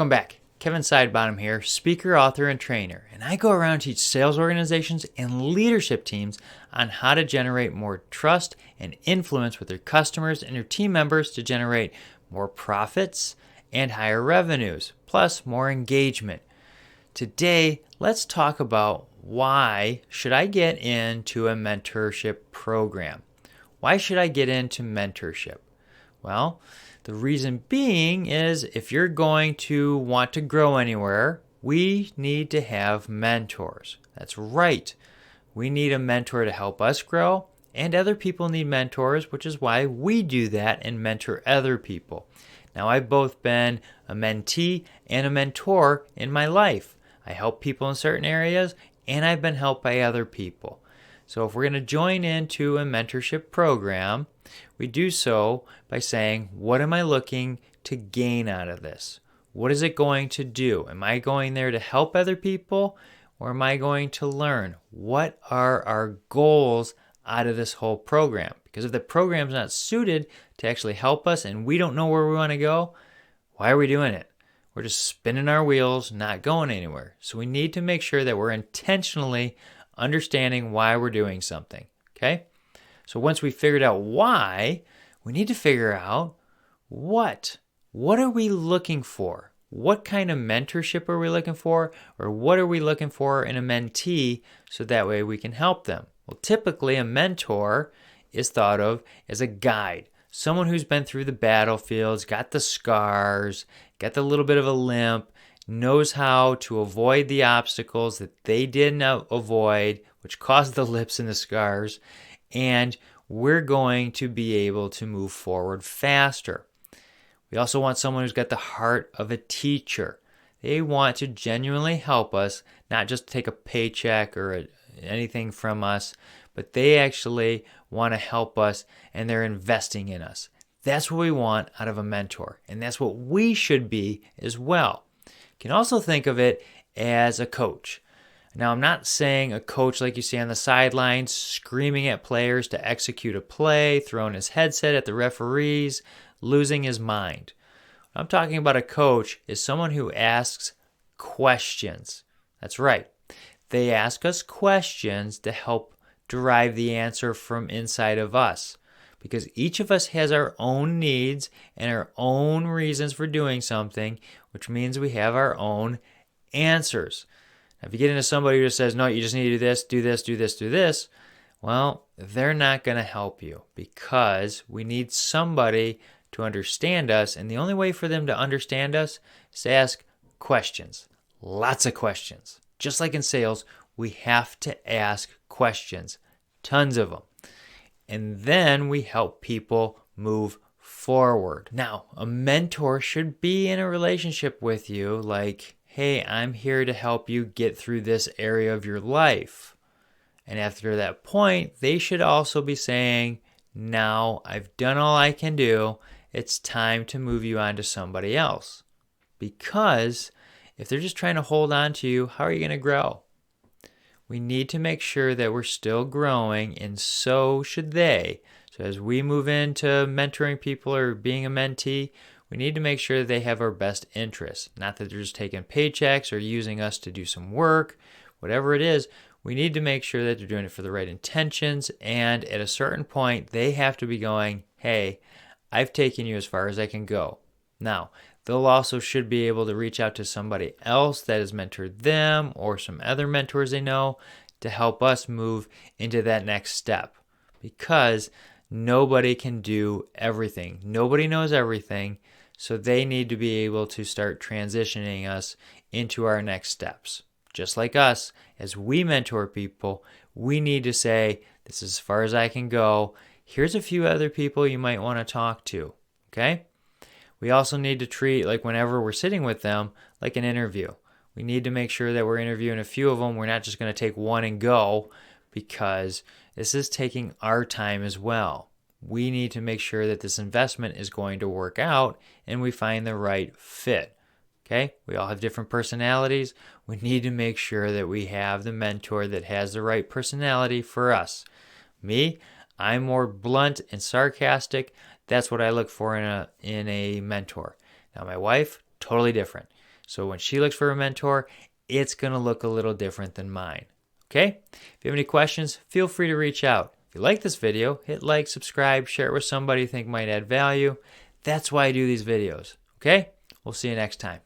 Welcome back. Kevin Sidebottom here, speaker, author, and trainer, and I go around and teach sales organizations and leadership teams on how to generate more trust and influence with their customers and their team members to generate more profits and higher revenues, plus more engagement. Today, let's talk about why should I get into a mentorship program? Why should I get into mentorship? Well, the reason being is if you're going to want to grow anywhere, we need to have mentors. That's right. We need a mentor to help us grow, and other people need mentors, which is why we do that and mentor other people. Now, I've both been a mentee and a mentor in my life. I help people in certain areas, and I've been helped by other people. So if we're going to join into a mentorship program, we do so by saying, what am I looking to gain out of this? What is it going to do? Am I going there to help other people, or am I going to learn? What are our goals out of this whole program? Because if the program's not suited to actually help us and we don't know where we want to go, why are we doing it? We're just spinning our wheels, not going anywhere. So we need to make sure that we're intentionally understanding why we're doing something, okay? So once we figured out why, we need to figure out what. What are we looking for? What kind of mentorship are we looking for? Or what are we looking for in a mentee so that way we can help them? Well, typically a mentor is thought of as a guide. Someone who's been through the battlefields, got the scars, got the little bit of a limp, knows how to avoid the obstacles that they didn't avoid, which caused the lips and the scars, and we're going to be able to move forward faster. We also want someone who's got the heart of a teacher. They want to genuinely help us, not just take a paycheck or anything from us, but they actually want to help us and they're investing in us. That's what we want out of a mentor, and that's what we should be as well. You can also think of it as a coach. Now, I'm not saying a coach like you see on the sidelines screaming at players to execute a play, throwing his headset at the referees, losing his mind. What I'm talking about a coach is someone who asks questions. That's right. They ask us questions to help derive the answer from inside of us. Because each of us has our own needs and our own reasons for doing something, which means we have our own answers. Now, if you get into somebody who just says, no, you just need to do this, do this, do this, do this, well, they're not going to help you because we need somebody to understand us. And the only way for them to understand us is to ask questions, lots of questions. Just like in sales, we have to ask questions, tons of them. And then we help people move forward. Now, a mentor should be in a relationship with you like, hey, I'm here to help you get through this area of your life. And after that point, they should also be saying, now I've done all I can do. It's time to move you on to somebody else. Because if they're just trying to hold on to you, how are you going to grow? We need to make sure that we're still growing, and so should they. So as we move into mentoring people or being a mentee, we need to make sure that they have our best interests. Not that they're just taking paychecks or using us to do some work. Whatever it is, we need to make sure that they're doing it for the right intentions, and at a certain point, they have to be going, hey, I've taken you as far as I can go. Now, they'll also should be able to reach out to somebody else that has mentored them or some other mentors they know to help us move into that next step, because nobody can do everything. Nobody knows everything, so they need to be able to start transitioning us into our next steps. Just like us, as we mentor people, we need to say, this is as far as I can go. Here's a few other people you might want to talk to, okay? We also need to treat, like whenever we're sitting with them, like an interview. We need to make sure that we're interviewing a few of them. We're not just going to take one and go, because this is taking our time as well. We need to make sure that this investment is going to work out and we find the right fit. Okay? We all have different personalities. We need to make sure that we have the mentor that has the right personality for us. Me, I'm more blunt and sarcastic. That's what I look for in a mentor. Now, my wife, totally different. So when she looks for a mentor, it's going to look a little different than mine. Okay? If you have any questions, feel free to reach out. If you like this video, hit like, subscribe, share it with somebody you think might add value. That's why I do these videos. Okay? We'll see you next time.